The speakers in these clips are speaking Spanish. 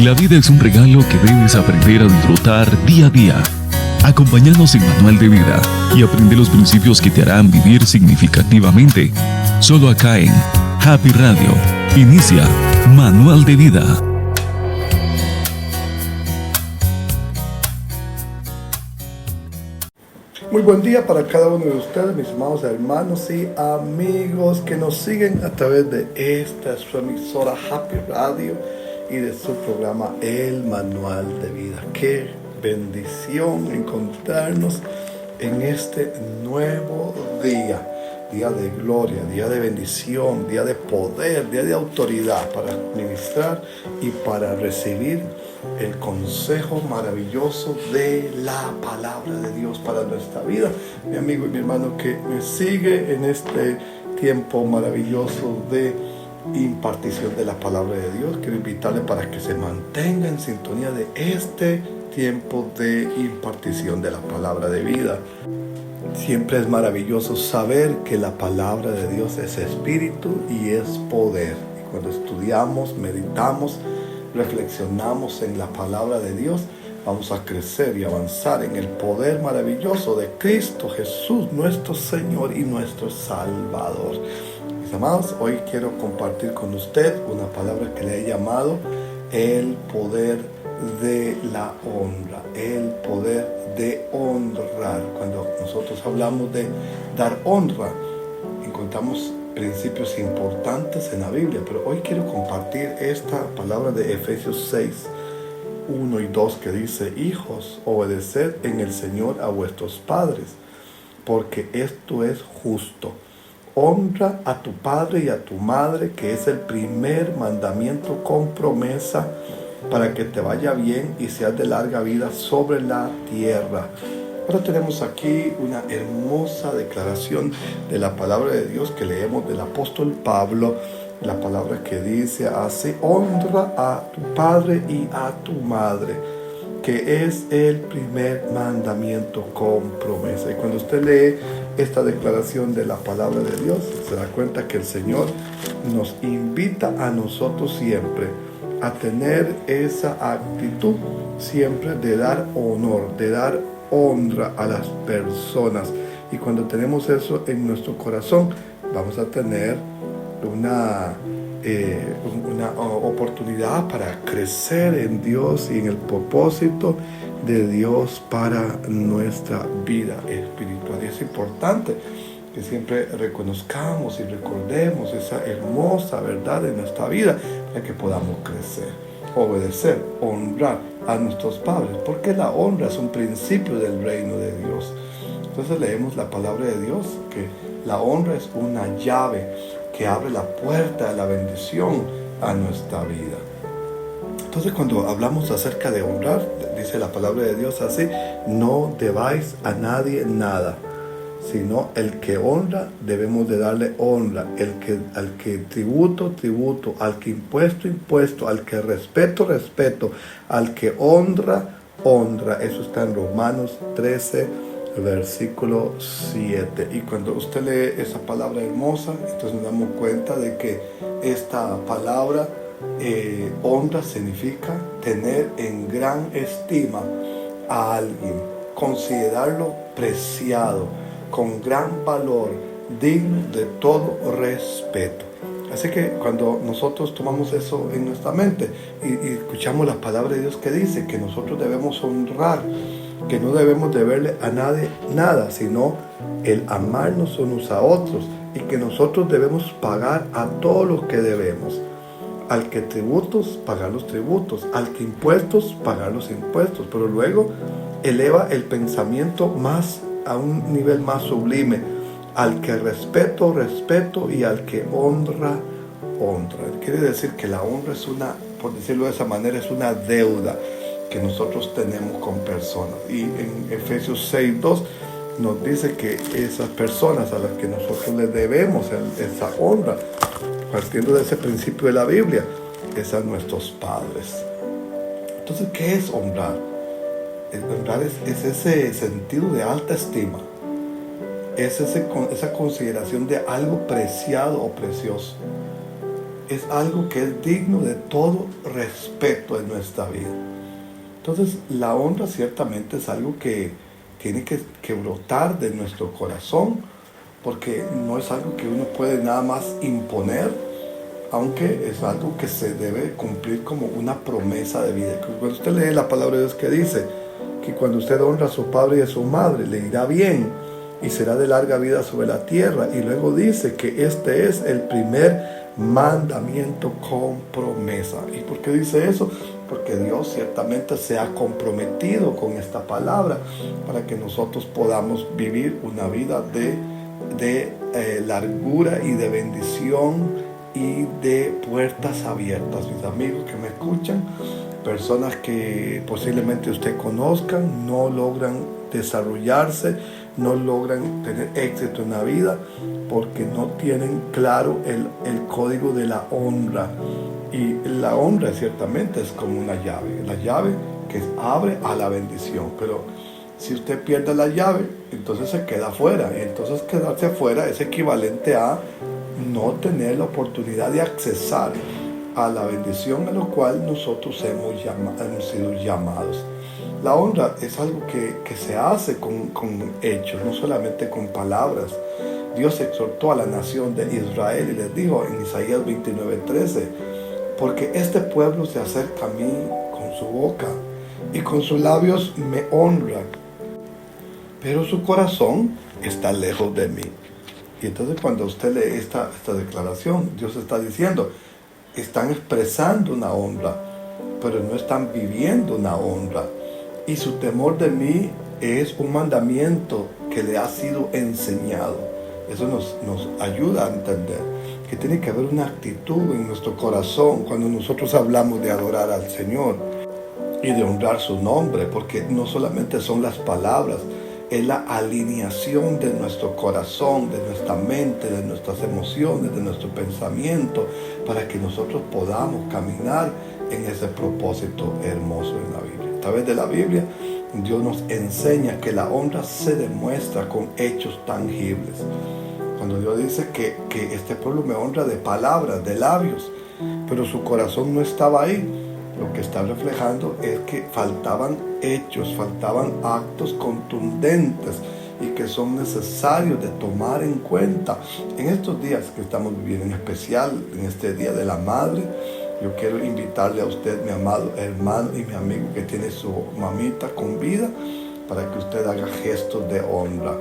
La vida es un regalo que debes aprender a disfrutar día a día. Acompáñanos en Manual de Vida y aprende los principios que te harán vivir significativamente. Solo acá en Happy Radio. Inicia Manual de Vida. Muy buen día para cada uno de ustedes, mis amados hermanos y amigos que nos siguen a través de esta su emisora Happy Radio y de su programa El Manual de Vida. Qué bendición encontrarnos en este nuevo día de gloria, día de bendición, día de poder, día de autoridad para ministrar y para recibir el consejo maravilloso de la palabra de Dios para nuestra vida. Mi amigo y mi hermano que me sigue en este tiempo maravilloso de impartición de la palabra de Dios, quiero invitarle para que se mantenga en sintonía de este tiempo de impartición de la palabra de vida. Siempre es maravilloso saber que la palabra de Dios es espíritu y es poder. Y cuando estudiamos, meditamos, reflexionamos en la palabra de Dios, vamos a crecer y avanzar en el poder maravilloso de Cristo Jesús, nuestro Señor y nuestro Salvador. Mis amados, hoy quiero compartir con usted una palabra que le he llamado el poder de la honra, el poder de honrar. Cuando nosotros hablamos de dar honra, encontramos principios importantes en la Biblia, pero hoy quiero compartir esta palabra de Efesios 6, 1 y 2 que dice: hijos, obedeced en el Señor a vuestros padres, porque esto es justo. Honra a tu padre y a tu madre, que es el primer mandamiento con promesa, para que te vaya bien y seas de larga vida sobre la tierra. Ahora tenemos aquí una hermosa declaración de la palabra de Dios que leemos del apóstol Pablo, la palabra que dice así: honra a tu padre y a tu madre, que es el primer mandamiento con promesa. Y cuando usted lee esta declaración de la palabra de Dios, se da cuenta que el Señor nos invita a nosotros siempre a tener esa actitud siempre de dar honor, de dar honra a las personas. Y cuando tenemos eso en nuestro corazón, vamos a tener una oportunidad para crecer en Dios y en el propósito de Dios para nuestra vida espiritual. Y es importante que siempre reconozcamos y recordemos esa hermosa verdad de nuestra vida para que podamos crecer, obedecer, honrar a nuestros padres, porque la honra es un principio del reino de Dios. Entonces leemos la palabra de Dios que la honra es una llave que abre la puerta de la bendición a nuestra vida. Entonces cuando hablamos acerca de honrar, dice la palabra de Dios así: no debáis a nadie nada, sino el que honra debemos de darle honra, al que tributo, al que impuesto, al que respeto, al que honra. Eso está en Romanos 13, versículo 7. Y cuando usted lee esa palabra hermosa, entonces nos damos cuenta de que esta palabra honra significa tener en gran estima a alguien, considerarlo preciado, con gran valor, digno de todo respeto. Así que cuando nosotros tomamos eso en nuestra mente y escuchamos la palabra de Dios que dice que nosotros debemos honrar, que no debemos deberle a nadie nada, sino el amarnos unos a otros, y que nosotros debemos pagar a todos los que debemos. Al que tributos, pagar los tributos; al que impuestos, pagar los impuestos. Pero luego eleva el pensamiento más a un nivel más sublime: al que respeto, y al que honra. Quiere decir que la honra es una, por decirlo de esa manera, es una deuda que nosotros tenemos con personas. Y en Efesios 6:2 nos dice que esas personas a las que nosotros les debemos esa honra, partiendo de ese principio de la Biblia, es a nuestros padres. Entonces, ¿qué es honrar? Honrar es ese sentido de alta estima, es esa consideración de algo preciado o precioso. es algo que es digno de todo respeto en nuestra vida. Entonces, la honra ciertamente es algo que tiene que brotar de nuestro corazón, porque no es algo que uno puede nada más imponer, aunque es algo que se debe cumplir como una promesa de vida. Cuando usted lee la palabra de Dios que dice que cuando usted honra a su padre y a su madre, le irá bien y será de larga vida sobre la tierra. Y luego dice que este es el primer mandamiento con promesa. ¿Y por qué dice eso? Porque Dios ciertamente se ha comprometido con esta palabra para que nosotros podamos vivir una vida de largura y de bendición y de puertas abiertas. Mis amigos que me escuchan, personas que posiblemente usted conozca, no logran desarrollarse, no logran tener éxito en la vida porque no tienen claro el código de la honra. Y la honra ciertamente es como una llave, la llave que abre a la bendición. Pero si usted pierde la llave, entonces se queda afuera. Y entonces quedarse afuera es equivalente a no tener la oportunidad de accesar a la bendición a lo cual nosotros hemos sido llamados. La honra es algo que se hace con hechos, no solamente con palabras. Dios exhortó a la nación de Israel y les dijo en Isaías 29:13, porque este pueblo se acerca a mí con su boca y con sus labios me honra, pero su corazón está lejos de mí. Y entonces cuando usted lee esta declaración, Dios está diciendo, están expresando una honra, pero no están viviendo una honra. Y su temor de mí es un mandamiento que le ha sido enseñado. Eso nos ayuda a entender que tiene que haber una actitud en nuestro corazón cuando nosotros hablamos de adorar al Señor y de honrar su nombre, porque no solamente son las palabras, es la alineación de nuestro corazón, de nuestra mente, de nuestras emociones, de nuestro pensamiento, para que nosotros podamos caminar en ese propósito hermoso en la Biblia. A través de la Biblia, Dios nos enseña que la honra se demuestra con hechos tangibles. Cuando Dios dice que este pueblo me honra de palabras, de labios, pero su corazón no estaba ahí, lo que está reflejando es que faltaban hechos, faltaban actos contundentes y que son necesarios de tomar en cuenta. En estos días que estamos viviendo, en especial en este Día de la Madre, yo quiero invitarle a usted, mi amado hermano y mi amigo que tiene su mamita con vida, para que usted haga gestos de honra.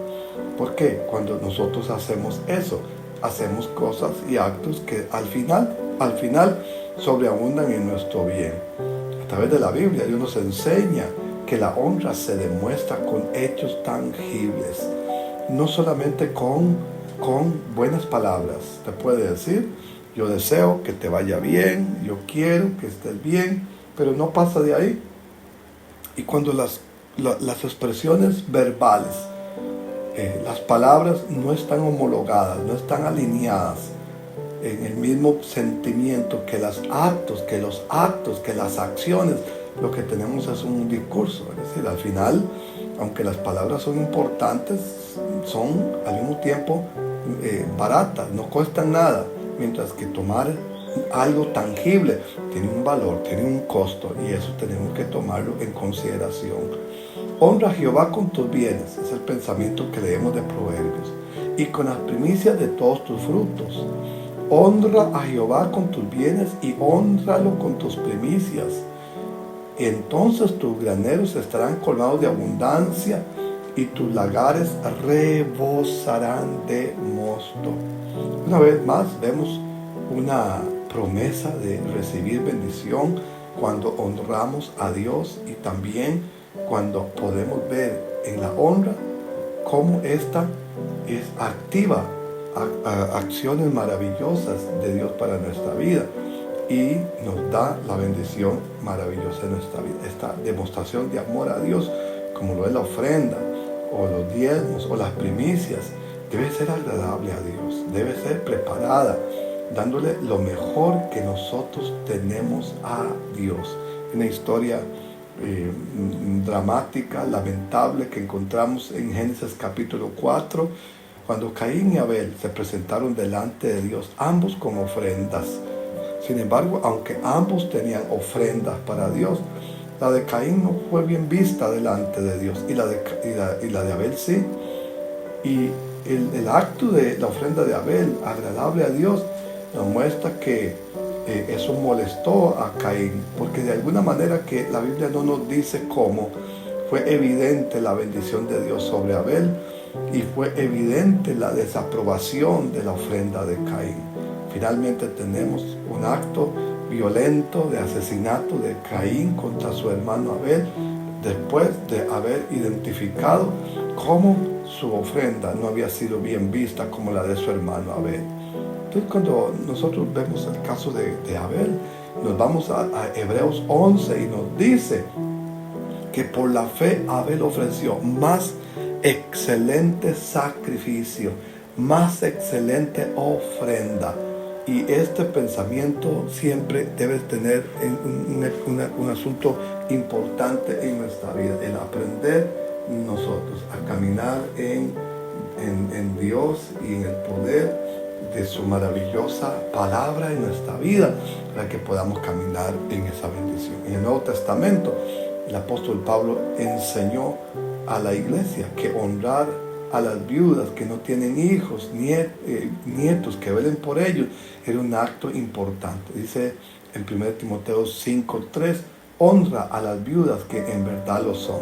¿Por qué? Cuando nosotros hacemos eso, hacemos cosas y actos que al final sobreabundan en nuestro bien. A través de la Biblia Dios nos enseña que la honra se demuestra con hechos tangibles, no solamente con buenas palabras. Te puede decir, yo deseo que te vaya bien, yo quiero que estés bien, pero no pasa de ahí. Y cuando las expresiones verbales, las palabras no están homologadas, no están alineadas en el mismo sentimiento que los actos, que las acciones, lo que tenemos es un discurso. Es decir, al final, aunque las palabras son importantes, son al mismo tiempo baratas, no cuestan nada, mientras que tomar algo tangible tiene un valor, tiene un costo, y eso tenemos que tomarlo en consideración. Honra a Jehová con tus bienes, es el pensamiento que leemos de Proverbios, y con las primicias de todos tus frutos. Honra a Jehová con tus bienes y hónralo con tus primicias. Entonces tus graneros estarán colmados de abundancia y tus lagares rebosarán de mosto. Una vez más vemos una promesa de recibir bendición cuando honramos a Dios, y también cuando podemos ver en la honra cómo esta es activa acciones maravillosas de Dios para nuestra vida y nos da la bendición maravillosa de nuestra vida. Esta demostración de amor a Dios, como lo es la ofrenda o los diezmos o las primicias, debe ser agradable a Dios, debe ser preparada, dándole lo mejor que nosotros tenemos a Dios. Una historia dramática, lamentable, que encontramos en Génesis capítulo 4, cuando Caín y Abel se presentaron delante de Dios, ambos con ofrendas. Sin embargo, aunque ambos tenían ofrendas para Dios, la de Caín no fue bien vista delante de Dios y la de Abel sí. Y el acto de la ofrenda de Abel, agradable a Dios, nos muestra que eso molestó a Caín, porque de alguna manera, que la Biblia no nos dice cómo, fue evidente la bendición de Dios sobre Abel y fue evidente la desaprobación de la ofrenda de Caín. Finalmente tenemos un acto violento de asesinato de Caín contra su hermano Abel, después de haber identificado cómo su ofrenda no había sido bien vista como la de su hermano Abel. Entonces, cuando nosotros vemos el caso de Abel, nos vamos a Hebreos 11 y nos dice que por la fe Abel ofreció más excelente sacrificio, más excelente ofrenda. Y este pensamiento siempre debe tener un asunto importante en nuestra vida, el aprender nosotros a caminar en Dios y en el poder de su maravillosa palabra en nuestra vida, para que podamos caminar en esa bendición. En el Nuevo Testamento, el apóstol Pablo enseñó a la iglesia que honrar a las viudas que no tienen hijos, nietos que velen por ellos, era un acto importante. Dice en 1 Timoteo 5:3, honra a las viudas que en verdad lo son.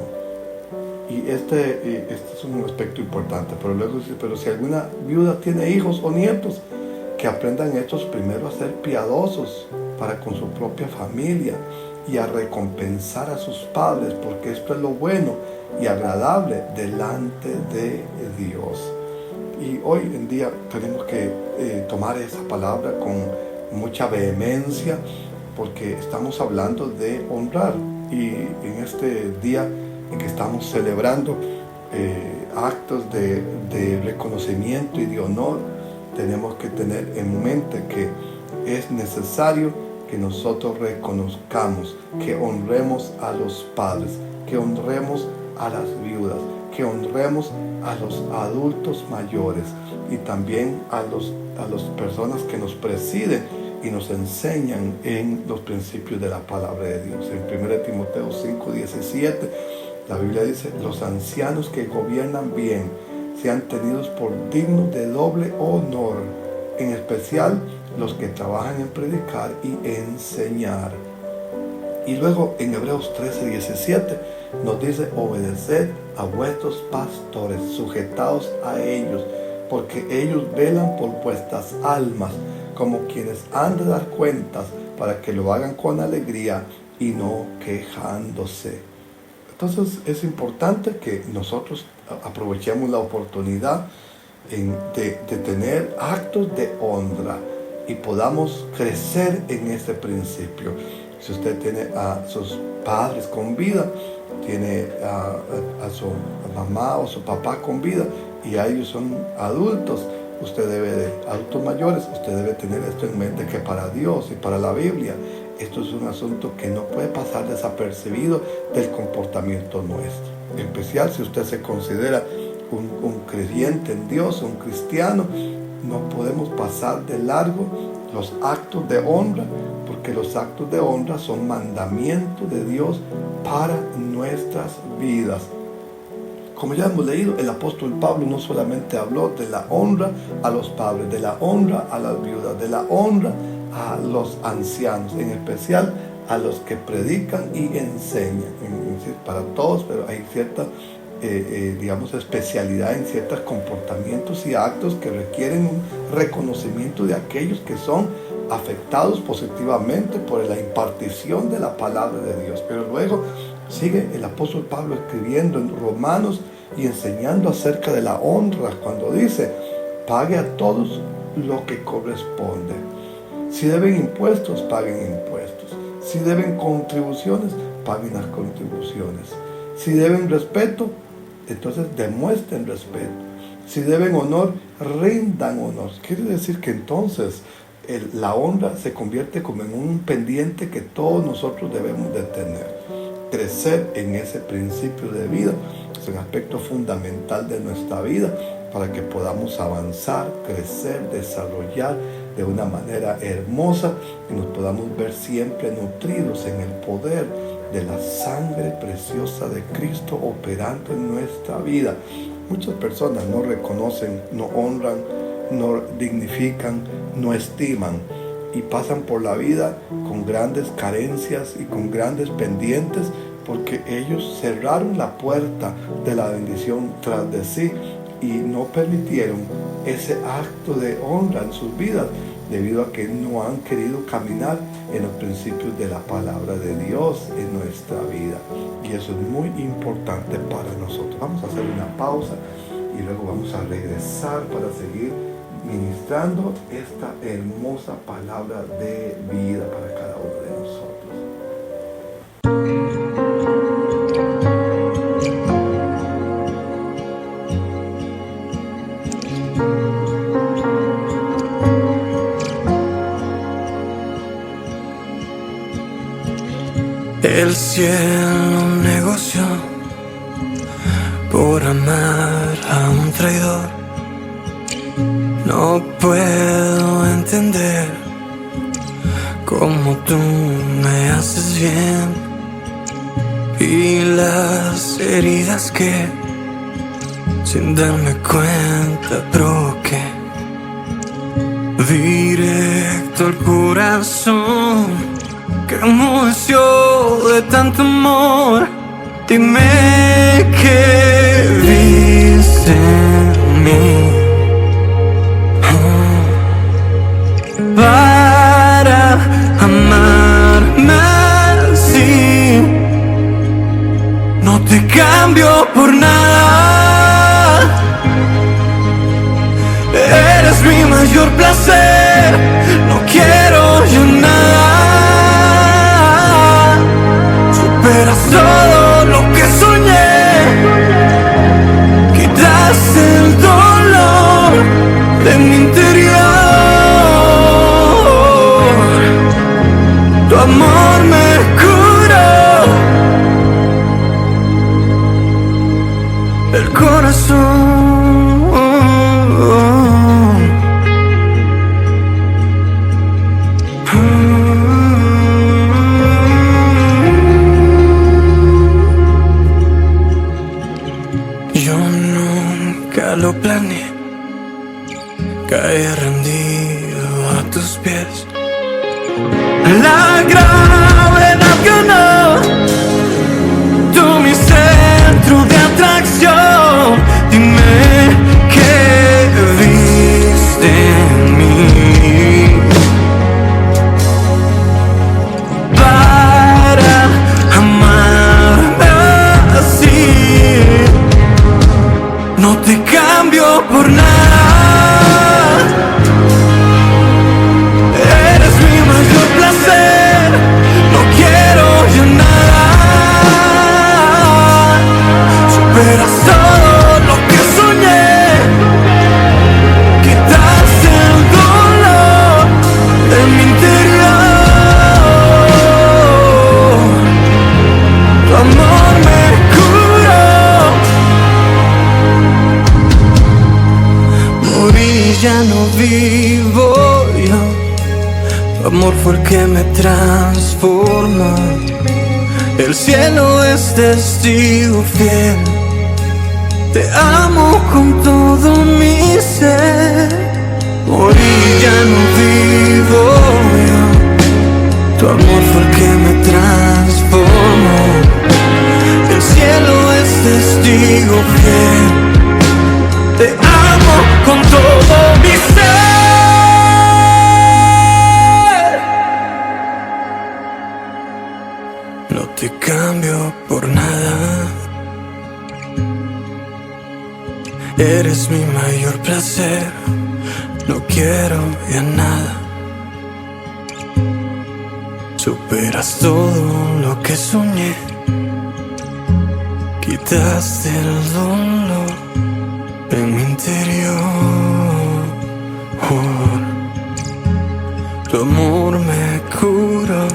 Y este es un aspecto importante. Pero luego dice, pero si alguna viuda tiene hijos o nietos, que aprendan estos primero a ser piadosos para con su propia familia y a recompensar a sus padres, porque esto es lo bueno y agradable delante de Dios. Y hoy en día tenemos que tomar esa palabra con mucha vehemencia, porque estamos hablando de honrar. Y en este día en que estamos celebrando actos de reconocimiento y de honor, tenemos que tener en mente que es necesario que nosotros reconozcamos, que honremos a los padres, que honremos a las viudas, que honremos a los adultos mayores y también a las personas que nos presiden y nos enseñan en los principios de la palabra de Dios. En 1 Timoteo 5:17, la Biblia dice, los ancianos que gobiernan bien sean tenidos por dignos de doble honor, en especial los que trabajan en predicar y enseñar. Y luego en Hebreos 13:17 nos dice, obedeced a vuestros pastores, sujetaos a ellos, porque ellos velan por vuestras almas, como quienes han de dar cuentas, para que lo hagan con alegría y no quejándose. Entonces es importante que nosotros aprovechemos la oportunidad de tener actos de honra y podamos crecer en ese principio. Si usted tiene a sus padres con vida, tiene a su mamá o su papá con vida y a ellos son adultos, adultos mayores, usted debe tener esto en mente, que para Dios y para la Biblia esto es un asunto que no puede pasar desapercibido del comportamiento nuestro. En especial si usted se considera un creyente en Dios, un cristiano, no podemos pasar de largo los actos de honra, porque los actos de honra son mandamientos de Dios para nuestras vidas. Como ya hemos leído, el apóstol Pablo no solamente habló de la honra a los padres, de la honra a las viudas, de la honra a los ancianos, en especial a los que predican y enseñan. Para todos, pero hay cierta especialidad en ciertos comportamientos y actos que requieren un reconocimiento de aquellos que son afectados positivamente por la impartición de la palabra de Dios. Pero luego sigue el apóstol Pablo escribiendo en Romanos y enseñando acerca de la honra, cuando dice, pague a todos lo que corresponde. Si deben impuestos, paguen impuestos. Si deben contribuciones, paguen las contribuciones. Si deben respeto, entonces demuestren respeto. Si deben honor, rindan honor. Quiere decir que entonces la honra se convierte como en un pendiente que todos nosotros debemos de tener. Crecer en ese principio de vida es un aspecto fundamental de nuestra vida para que podamos avanzar, crecer, desarrollar de una manera hermosa y nos podamos ver siempre nutridos en el poder de la sangre preciosa de Cristo operando en nuestra vida. Muchas personas no reconocen, no honran, no dignifican, no estiman y pasan por la vida con grandes carencias y con grandes pendientes porque ellos cerraron la puerta de la bendición tras de sí y no permitieron ese acto de honra en sus vidas debido a que no han querido caminar en los principios de la palabra de Dios en nuestra vida. Y eso es muy importante para nosotros. Vamos a hacer una pausa y luego vamos a regresar para seguir ministrando esta hermosa palabra de vida para cada uno de nosotros. El cielo negoció por amar a un traidor. No puedo entender cómo tú me haces bien y las heridas que sin darme cuenta provoqué directo al corazón que enmudeció de tanto amor. Dime qué viste en mí para amarme así. No te cambio por nada. Eres mi mayor placer. No quiero ya nada. Superas todo lo que soñé. Quitaste el dolor de mi interior. Tu amor me curó el corazón. Yo nunca lo planeé, caer rendido a tus pies. La gravedad ganó, tú mi centro de atracción. Dime qué viste en mí para amarme así. No te cambio por nada. No quiero ya nada. Superas todo lo que soñé. Quitaste el dolor de mi interior. Tu amor me curó. Morí, ya no vivo yo. Tu amor fue el que me transformó. El cielo es testigo fiel. Te amo con todo mi ser. Morí, ya no vivo yo. Tu amor fue el que me transformó. El cielo es testigo fiel. Te amo con todo mi ser. No te cambio por nada. Eres mi mayor placer. No quiero ya nada. Superas todo lo que soñé. Quitaste el dolor en mi interior. Tu amor me curó.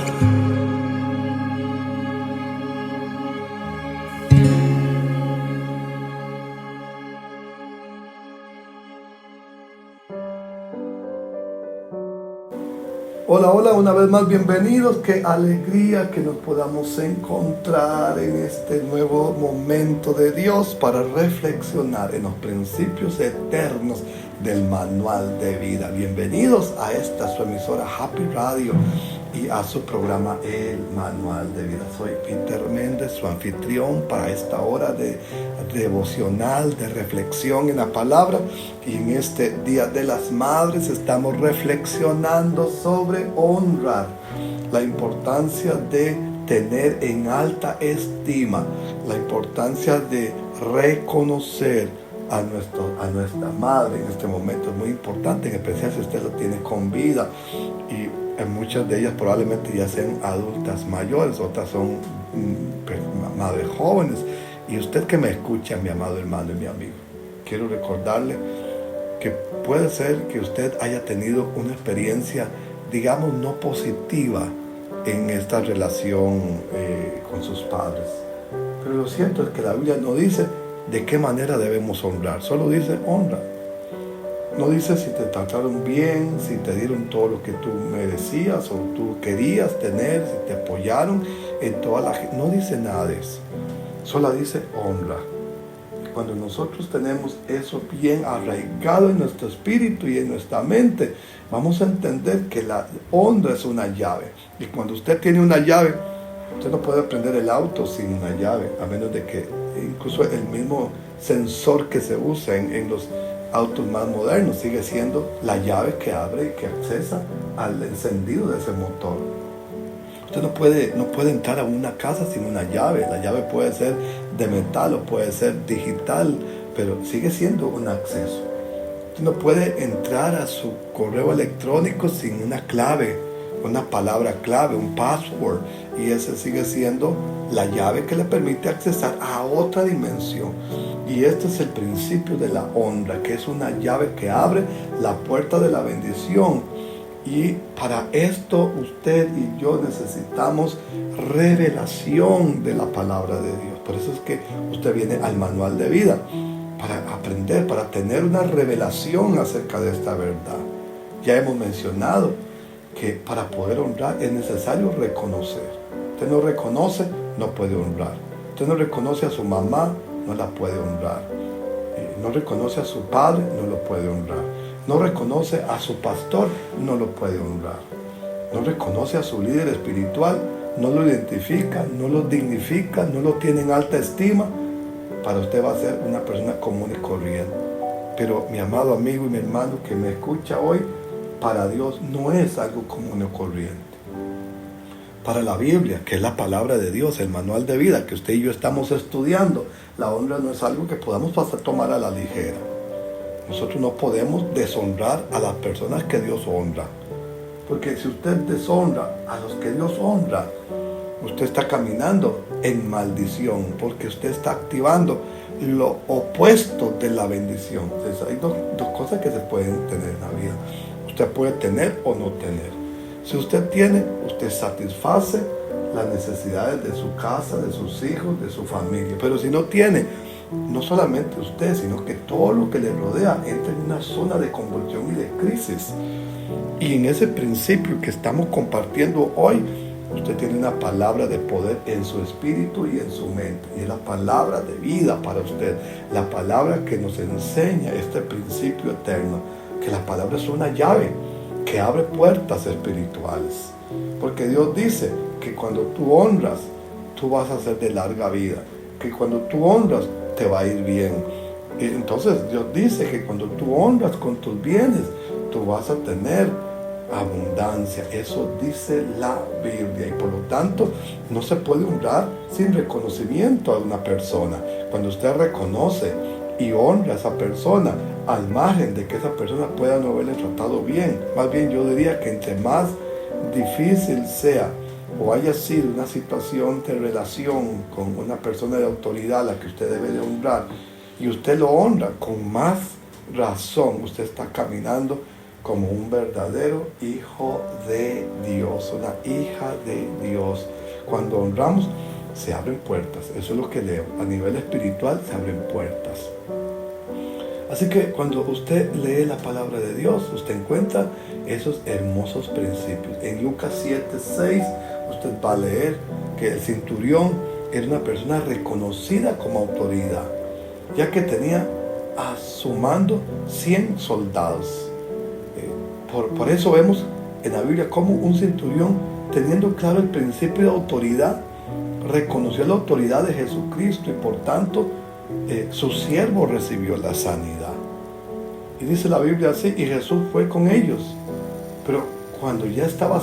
Hola, hola, una vez más bienvenidos. Qué alegría que nos podamos encontrar en este nuevo momento de Dios para reflexionar en los principios eternos del manual de vida. Bienvenidos a esta su emisora Happy Radio y a su programa El Manual de Vida. Soy Peter Méndez, su anfitrión para esta hora de devocional, de reflexión en la palabra. Y en este Día de las Madres estamos reflexionando sobre honrar, la importancia de tener en alta estima, la importancia de reconocer a nuestra madre en este momento. Es muy importante, en especial si usted lo tiene con vida, y muchas de ellas probablemente ya sean adultas mayores, otras son madres jóvenes. Y usted que me escucha, mi amado hermano y mi amigo, quiero recordarle que puede ser que usted haya tenido una experiencia, digamos, no positiva en esta relación con sus padres. Pero lo cierto es que la Biblia no dice de qué manera debemos honrar, solo dice honra. No dice si te trataron bien, si te dieron todo lo que tú merecías o tú querías tener, si te apoyaron en toda la gente. No dice nada de eso. Solo dice honra. Cuando nosotros tenemos eso bien arraigado en nuestro espíritu y en nuestra mente, vamos a entender que la honra es una llave. Y cuando usted tiene una llave, usted no puede prender el auto sin una llave, a menos de que incluso el mismo sensor que se usa en los autos más modernos sigue siendo la llave que abre y que accesa al encendido de ese motor. Usted no puede entrar a una casa sin una llave. La llave puede ser de metal o puede ser digital, pero sigue siendo un acceso. Usted no puede entrar a su correo electrónico sin una clave, una palabra clave, un password, y ese sigue siendo la llave que le permite accesar a otra dimensión. Y este es el principio de la honra, que es una llave que abre la puerta de la bendición. Y para esto usted y yo necesitamos revelación de la palabra de Dios. Por eso es que usted viene al manual de vida, para aprender, para tener una revelación acerca de esta verdad. Ya hemos mencionado que para poder honrar es necesario reconocer. Usted no reconoce, no puede honrar. Usted no reconoce a su mamá, no la puede honrar. No reconoce a su padre, no lo puede honrar. No reconoce a su pastor, no lo puede honrar. No reconoce a su líder espiritual, no lo identifica, no lo dignifica, no lo tiene en alta estima. Para usted va a ser una persona común y corriente. Pero mi amado amigo y mi hermano que me escucha hoy, para Dios no es algo común y corriente. Para la Biblia, que es la palabra de Dios, el manual de vida que usted y yo estamos estudiando, la honra no es algo que podamos tomar a la ligera. Nosotros no podemos deshonrar a las personas que Dios honra. Porque si usted deshonra a los que Dios honra, usted está caminando en maldición, porque usted está activando lo opuesto de la bendición. Entonces, hay dos cosas que se pueden tener en la vida. Usted puede tener o no tener. Si usted tiene, usted satisface las necesidades de su casa, de sus hijos, de su familia. Pero si no tiene, no solamente usted, sino que todo lo que le rodea entra en una zona de convulsión y de crisis. Y en ese principio que estamos compartiendo hoy, usted tiene una palabra de poder en su espíritu y en su mente. Y es la palabra de vida para usted. La palabra que nos enseña este principio eterno. Que la palabra es una llave que abre puertas espirituales. Porque Dios dice que cuando tú honras, tú vas a ser de larga vida. Que cuando tú honras, te va a ir bien. Y entonces Dios dice que cuando tú honras con tus bienes, tú vas a tener abundancia. Eso dice la Biblia. Y por lo tanto, no se puede honrar sin reconocimiento a una persona. Cuando usted reconoce y honra a esa persona, al margen de que esa persona pueda no haberle tratado bien, más bien yo diría que entre más difícil sea o haya sido una situación de relación con una persona de autoridad a la que usted debe de honrar, y usted lo honra, con más razón usted está caminando como un verdadero hijo de Dios, una hija de Dios. Cuando honramos, se abren puertas. Eso es lo que leo. A nivel espiritual se abren puertas. Así que cuando usted lee la palabra de Dios, usted encuentra esos hermosos principios. En Lucas 7:6 usted va a leer que el centurión era una persona reconocida como autoridad, ya que tenía a su mando 100 soldados. Por eso vemos en la Biblia cómo un centurión, teniendo claro el principio de autoridad, reconoció la autoridad de Jesucristo y por tanto su siervo recibió la sanidad. Y dice la Biblia así, y Jesús fue con ellos. Pero cuando ya estaban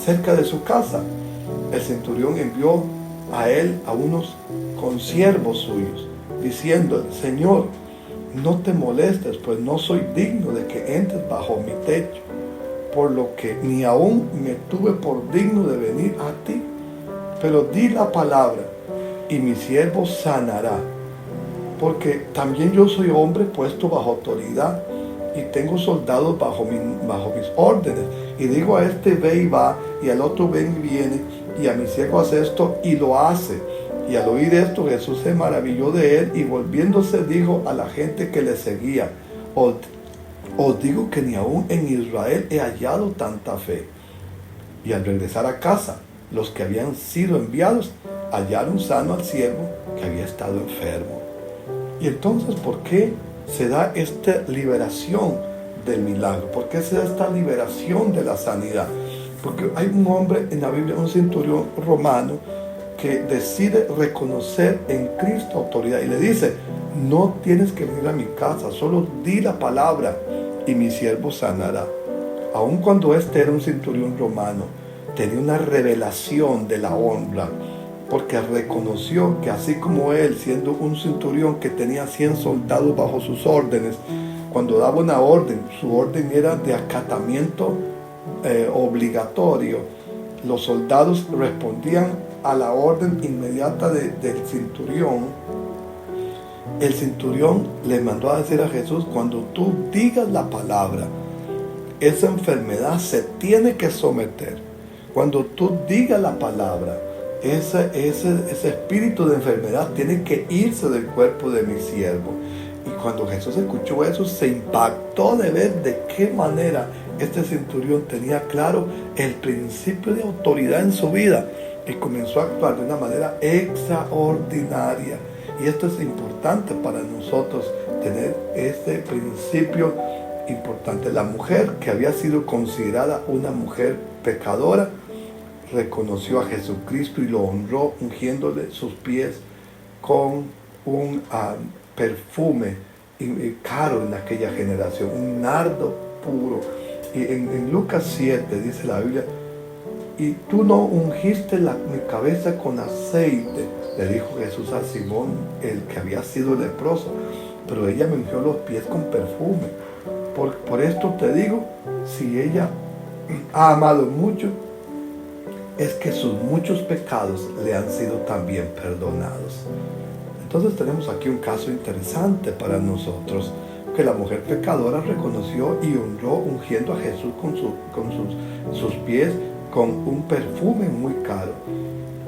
cerca de su casa, el centurión envió a él a unos consiervos suyos, diciendo: Señor, no te molestes, pues no soy digno de que entres bajo mi techo, por lo que ni aún me tuve por digno de venir a ti. Pero di la palabra, y mi siervo sanará, porque también yo soy hombre puesto bajo autoridad, y tengo soldados bajo mis órdenes. Y digo a este: ve y va, y al otro: ven y viene, y a mi siervo hace esto, y lo hace. Y al oír esto, Jesús se maravilló de él, y volviéndose dijo a la gente que le seguía: os digo que ni aún en Israel he hallado tanta fe. Y al regresar a casa, los que habían sido enviados hallaron sano al siervo que había estado enfermo. Y entonces, ¿por qué se da esta liberación del milagro? ¿Por qué se da esta liberación de la sanidad? Porque hay un hombre en la Biblia, un centurión romano, que decide reconocer en Cristo autoridad y le dice: no tienes que venir a mi casa, solo di la palabra y mi siervo sanará. Aun cuando este era un centurión romano, tenía una revelación de la honra, porque reconoció que así como él, siendo un centurión que tenía 100 soldados bajo sus órdenes, cuando daba una orden, su orden era de acatamiento obligatorio. Los soldados respondían a la orden inmediata del centurión. El centurión le mandó a decir a Jesús: cuando tú digas la palabra, esa enfermedad se tiene que someter. Cuando tú digas la palabra, ese espíritu de enfermedad tiene que irse del cuerpo de mi siervo. Y cuando Jesús escuchó eso, se impactó de ver de qué manera este centurión tenía claro el principio de autoridad en su vida, y comenzó a actuar de una manera extraordinaria. Y esto es importante para nosotros, tener este principio importante. La mujer, que había sido considerada una mujer pecadora, reconoció a Jesucristo y lo honró, ungiéndole sus pies con un perfume caro en aquella generación, un nardo puro. Y en Lucas 7 dice la Biblia: y tú no ungiste mi cabeza con aceite, le dijo Jesús a Simón, el que había sido leproso, pero ella me ungió los pies con perfume. Por esto te digo, si ella ha amado mucho, es que sus muchos pecados le han sido también perdonados. Entonces tenemos aquí un caso interesante para nosotros, que la mujer pecadora reconoció y honró, ungiendo a Jesús con sus pies con un perfume muy caro.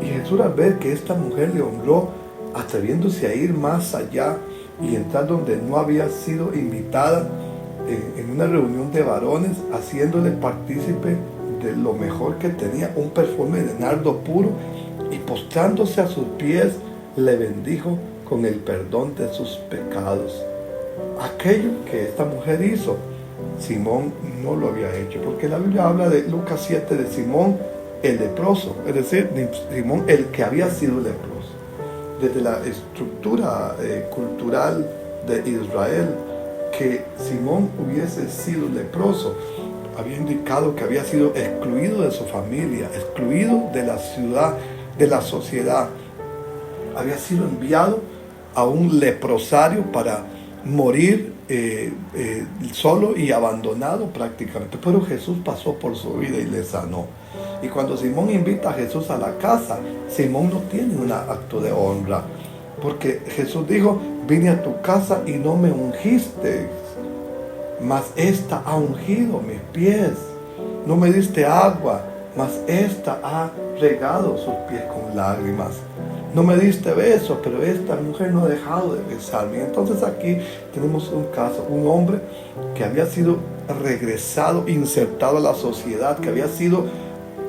Y Jesús, al ver que esta mujer le honró, atreviéndose a ir más allá y entrar donde no había sido invitada, en una reunión de varones, haciéndole partícipe de lo mejor que tenía, un perfume de nardo puro, y postrándose a sus pies, le bendijo con el perdón de sus pecados. Aquello que esta mujer hizo, Simón no lo había hecho, porque la Biblia habla de Lucas 7 de Simón el leproso, es decir, de Simón el que había sido leproso. Desde la estructura cultural de Israel, que Simón hubiese sido leproso había indicado que había sido excluido de su familia, excluido de la ciudad, de la sociedad. Había sido enviado a un leprosario para morir solo y abandonado prácticamente. Pero Jesús pasó por su vida y le sanó. Y cuando Simón invita a Jesús a la casa, Simón no tiene un acto de honra, porque Jesús dijo: vine a tu casa y no me ungiste, mas esta ha ungido mis pies. No me diste agua, mas esta ha regado sus pies con lágrimas. no me diste beso, pero esta mujer no ha dejado de besarme. Entonces aquí tenemos un caso, un hombre que había sido regresado, insertado a la sociedad, que había sido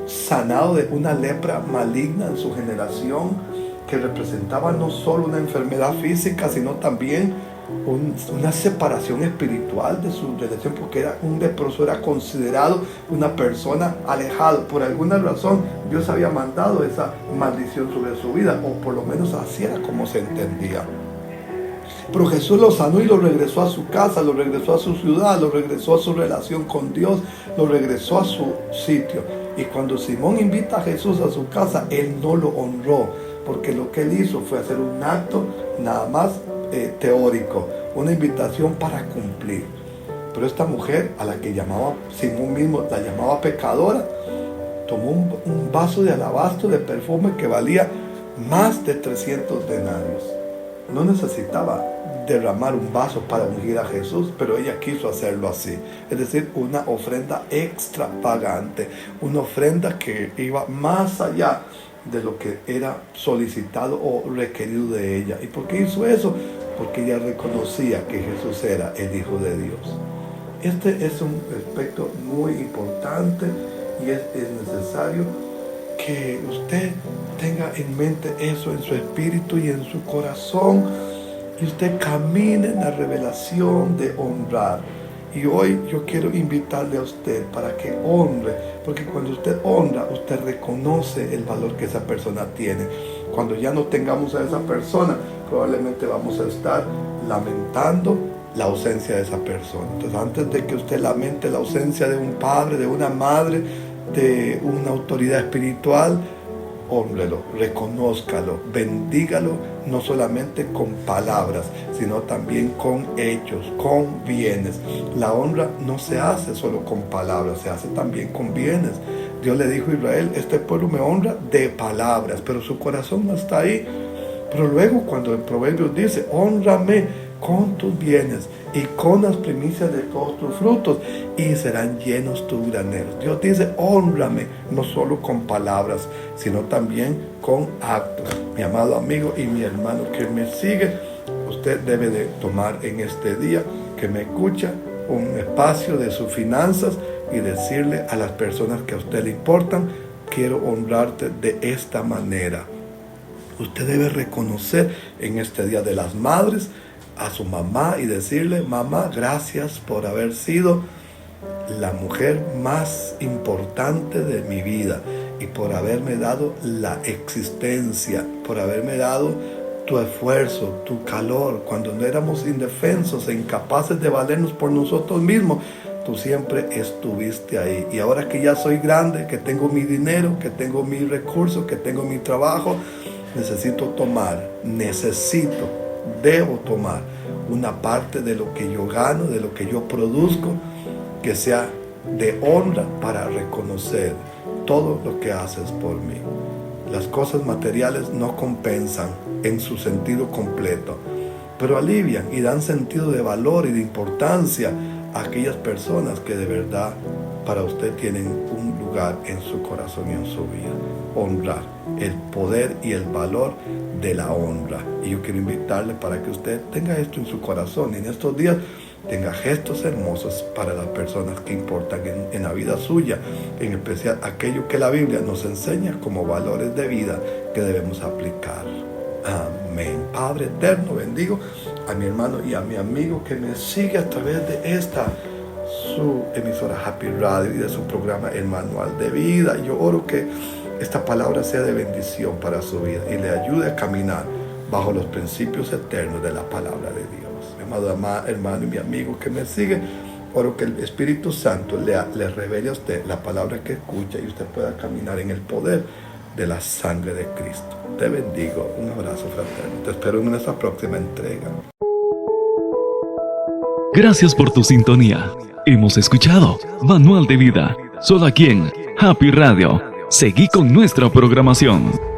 sanado de una lepra maligna en su generación, que representaba no solo una enfermedad física, sino también una separación espiritual de su relación, porque era un leproso, era considerado una persona alejada. Por alguna razón Dios había mandado esa maldición sobre su vida, o por lo menos así era como se entendía. Pero Jesús lo sanó y lo regresó a su casa, lo regresó a su ciudad, lo regresó a su relación con Dios, lo regresó a su sitio. Y cuando Simón invita a Jesús a su casa, él no lo honró, porque lo que él hizo fue hacer un acto nada más teórico, una invitación para cumplir. Pero esta mujer, a la que llamaba Simón mismo, la llamaba pecadora, tomó un vaso de alabastro de perfume que valía más de 300 denarios. No necesitaba derramar un vaso para ungir a Jesús, pero ella quiso hacerlo así. Es decir, una ofrenda extravagante, una ofrenda que iba más allá de lo que era solicitado o requerido de ella. ¿Y por qué hizo eso? Porque ella reconocía que Jesús era el Hijo de Dios. Este es un aspecto muy importante y es necesario que usted tenga en mente eso en su espíritu y en su corazón, y usted camine en la revelación de honrar. Y hoy yo quiero invitarle a usted para que honre, porque cuando usted honra, usted reconoce el valor que esa persona tiene. Cuando ya no tengamos a esa persona, probablemente vamos a estar lamentando la ausencia de esa persona. Entonces, antes de que usted lamente la ausencia de un padre, de una madre, de una autoridad espiritual, hónrelo, reconózcalo, bendígalo, no solamente con palabras, sino también con hechos, con bienes. La honra no se hace solo con palabras, se hace también con bienes. Dios le dijo a Israel, este pueblo me honra de palabras, pero su corazón no está ahí. Pero luego cuando en Proverbios dice, hónrame con tus bienes y con las primicias de todos tus frutos, y serán llenos tus graneros. Dios dice, hónrame no solo con palabras, sino también con actos. Mi amado amigo y mi hermano que me sigue, usted debe de tomar en este día que me escucha un espacio de sus finanzas y decirle a las personas que a usted le importan, quiero honrarte de esta manera. Usted debe reconocer en este Día de las Madres a su mamá y decirle, mamá, gracias por haber sido la mujer más importante de mi vida y por haberme dado la existencia, por haberme dado tu esfuerzo, tu calor, cuando no éramos indefensos e incapaces de valernos por nosotros mismos. Tú siempre estuviste ahí. Y ahora que ya soy grande, que tengo mi dinero, que tengo mis recursos, que tengo mi trabajo, debo tomar una parte de lo que yo gano, de lo que yo produzco, que sea de honra para reconocer todo lo que haces por mí. Las cosas materiales no compensan en su sentido completo, pero alivian y dan sentido de valor y de importancia a aquellas personas que de verdad para usted tienen un lugar en su corazón y en su vida. Honrar, el poder y el valor de la honra. Y yo quiero invitarle para que usted tenga esto en su corazón y en estos días tenga gestos hermosos para las personas que importan en la vida suya, en especial aquello que la Biblia nos enseña como valores de vida que debemos aplicar. Amén. Padre eterno, bendigo a mi hermano y a mi amigo que me sigue a través de esta su emisora Happy Radio y de su programa El Manual de Vida. Yo oro que esta palabra sea de bendición para su vida y le ayude a caminar bajo los principios eternos de la palabra de Dios. Mi amado hermano y mi amigo que me sigue, oro que el Espíritu Santo le revele a usted la palabra que escucha y usted pueda caminar en el poder de la sangre de Cristo. Te bendigo. Un abrazo fraterno. Te espero en nuestra próxima entrega. Gracias por tu sintonía. Hemos escuchado Manual de Vida, solo aquí en Happy Radio. Seguí con nuestra programación.